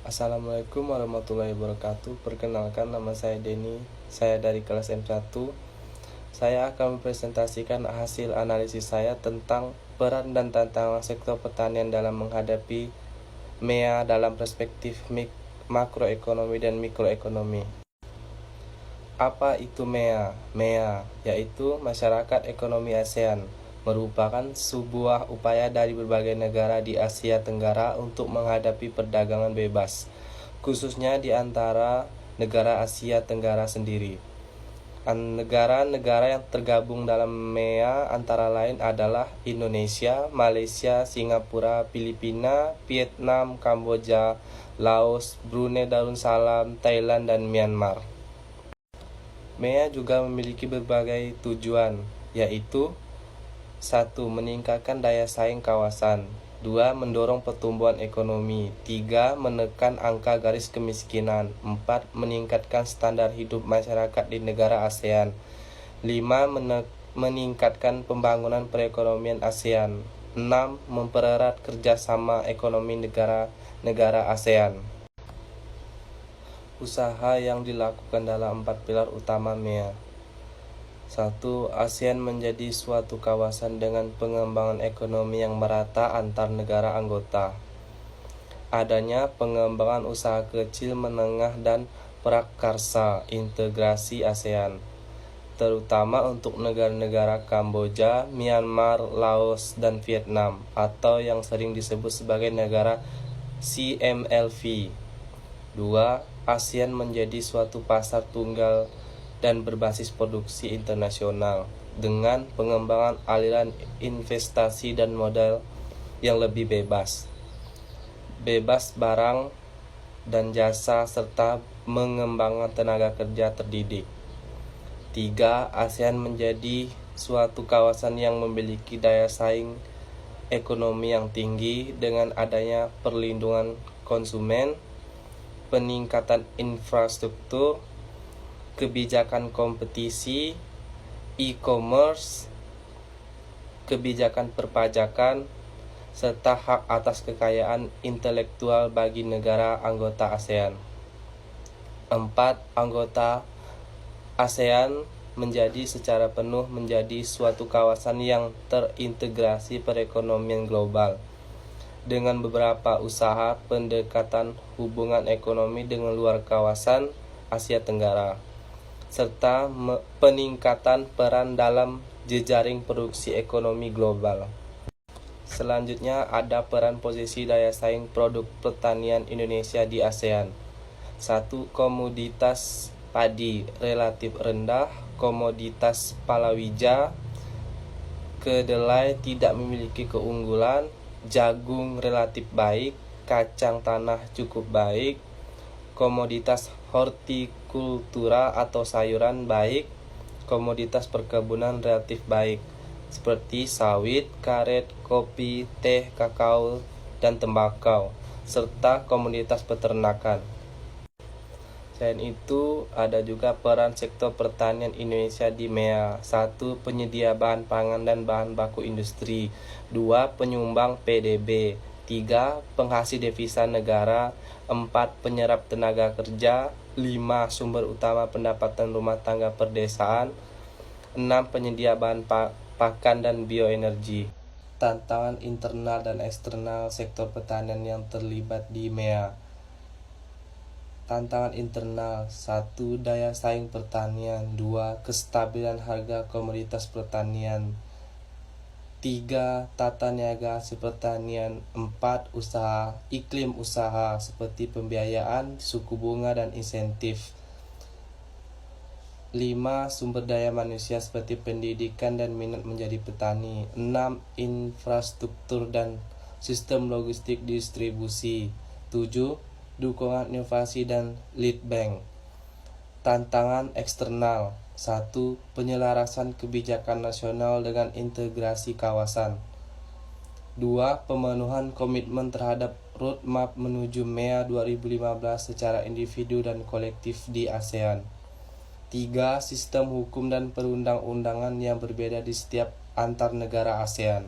Assalamualaikum warahmatullahi wabarakatuh. Perkenalkan, nama saya Denny. Saya dari kelas M1. Saya akan mempresentasikan hasil analisis saya tentang peran dan tantangan sektor pertanian dalam menghadapi MEA dalam perspektif makroekonomi dan mikroekonomi. Apa itu MEA? MEA yaitu Masyarakat Ekonomi ASEAN, merupakan sebuah upaya dari berbagai negara di Asia Tenggara untuk menghadapi perdagangan bebas, khususnya di antara negara Asia Tenggara sendiri. Negara-negara yang tergabung dalam MEA antara lain adalah Indonesia, Malaysia, Singapura, Filipina, Vietnam, Kamboja, Laos, Brunei Darussalam, Thailand, dan Myanmar. MEA juga memiliki berbagai tujuan, yaitu 1. Meningkatkan daya saing kawasan. 2. Mendorong pertumbuhan ekonomi. 3. Menekan angka garis kemiskinan. 4. Meningkatkan standar hidup masyarakat di negara ASEAN. 5. Meningkatkan pembangunan perekonomian ASEAN. 6. Mempererat kerjasama ekonomi negara-negara ASEAN. Usaha yang dilakukan dalam 4 pilar utama MEA. 1. ASEAN menjadi suatu kawasan dengan pengembangan ekonomi yang merata antar negara anggota. Adanya pengembangan usaha kecil, menengah, dan prakarsa integrasi ASEAN, terutama untuk negara-negara Kamboja, Myanmar, Laos, dan Vietnam, atau yang sering disebut sebagai negara CMLV. 2. ASEAN menjadi suatu pasar tunggal dan berbasis produksi internasional dengan pengembangan aliran investasi dan modal yang lebih bebas barang dan jasa, serta mengembangkan tenaga kerja terdidik. 3. ASEAN menjadi suatu kawasan yang memiliki daya saing ekonomi yang tinggi dengan adanya perlindungan konsumen, peningkatan infrastruktur, kebijakan kompetisi, e-commerce, kebijakan perpajakan, serta hak atas kekayaan intelektual bagi negara anggota ASEAN. 4. Anggota ASEAN menjadi secara penuh menjadi suatu kawasan yang terintegrasi perekonomian global dengan beberapa usaha pendekatan hubungan ekonomi dengan luar kawasan Asia Tenggara, serta peningkatan peran dalam jejaring produksi ekonomi global. Selanjutnya ada peran posisi daya saing produk pertanian Indonesia di ASEAN. 1. Komoditas padi relatif rendah, komoditas palawija, kedelai tidak memiliki keunggulan, jagung relatif baik, kacang tanah cukup baik, komoditas hortikultura atau sayuran baik, komoditas perkebunan relatif baik seperti sawit, karet, kopi, teh, kakao, dan tembakau, serta komoditas peternakan. Selain itu, ada juga peran sektor pertanian Indonesia di MEA. 1. Penyedia bahan pangan dan bahan baku industri. 2. Penyumbang PDB. 3. Penghasil devisa negara. 4. Penyerap tenaga kerja. 5. Sumber utama pendapatan rumah tangga perdesaan. 6. Penyedia bahan pakan dan bioenergi. Tantangan internal dan eksternal sektor pertanian yang terlibat di MEA. Tantangan internal. 1. Daya saing pertanian. 2. Kestabilan harga komoditas pertanian. 3. Tata niaga hasil pertanian. 4. Iklim usaha seperti pembiayaan, suku bunga, dan insentif. 5. Sumber daya manusia seperti pendidikan dan minat menjadi petani. 6. Infrastruktur dan sistem logistik distribusi. 7. Dukungan inovasi dan lead bank. Tantangan eksternal. 1. Penyelarasan kebijakan nasional dengan integrasi kawasan. 2. Pemenuhan komitmen terhadap roadmap menuju MEA 2015 secara individu dan kolektif di ASEAN. 3. Sistem hukum dan perundang-undangan yang berbeda di setiap antar negara ASEAN.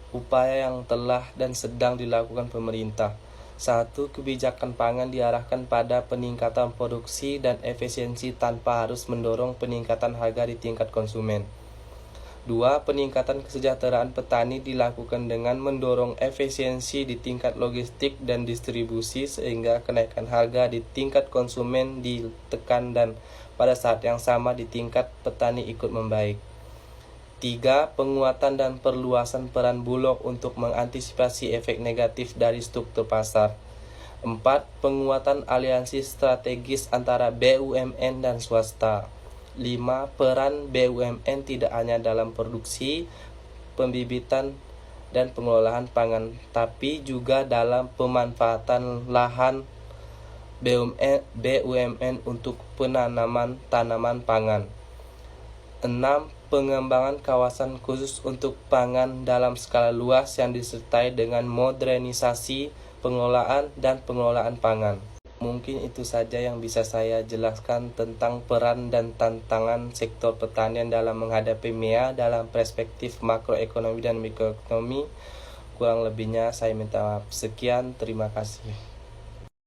Upaya yang telah dan sedang dilakukan pemerintah. 1. Kebijakan pangan diarahkan pada peningkatan produksi dan efisiensi tanpa harus mendorong peningkatan harga di tingkat konsumen. 2. Peningkatan kesejahteraan petani dilakukan dengan mendorong efisiensi di tingkat logistik dan distribusi sehingga kenaikan harga di tingkat konsumen ditekan dan pada saat yang sama di tingkat petani ikut membaik. 3. Penguatan dan perluasan peran Bulog untuk mengantisipasi efek negatif dari struktur pasar. 4. Penguatan aliansi strategis antara BUMN dan swasta. 5. Peran BUMN tidak hanya dalam produksi, pembibitan, dan pengelolaan pangan, tapi juga dalam pemanfaatan lahan BUMN untuk penanaman tanaman pangan. 6. Pengembangan kawasan khusus untuk pangan dalam skala luas yang disertai dengan modernisasi pengelolaan dan pengelolaan pangan. Mungkin itu saja yang bisa saya jelaskan tentang peran dan tantangan sektor pertanian dalam menghadapi MEA dalam perspektif makroekonomi dan mikroekonomi. Kurang lebihnya saya minta maaf. Sekian, terima kasih.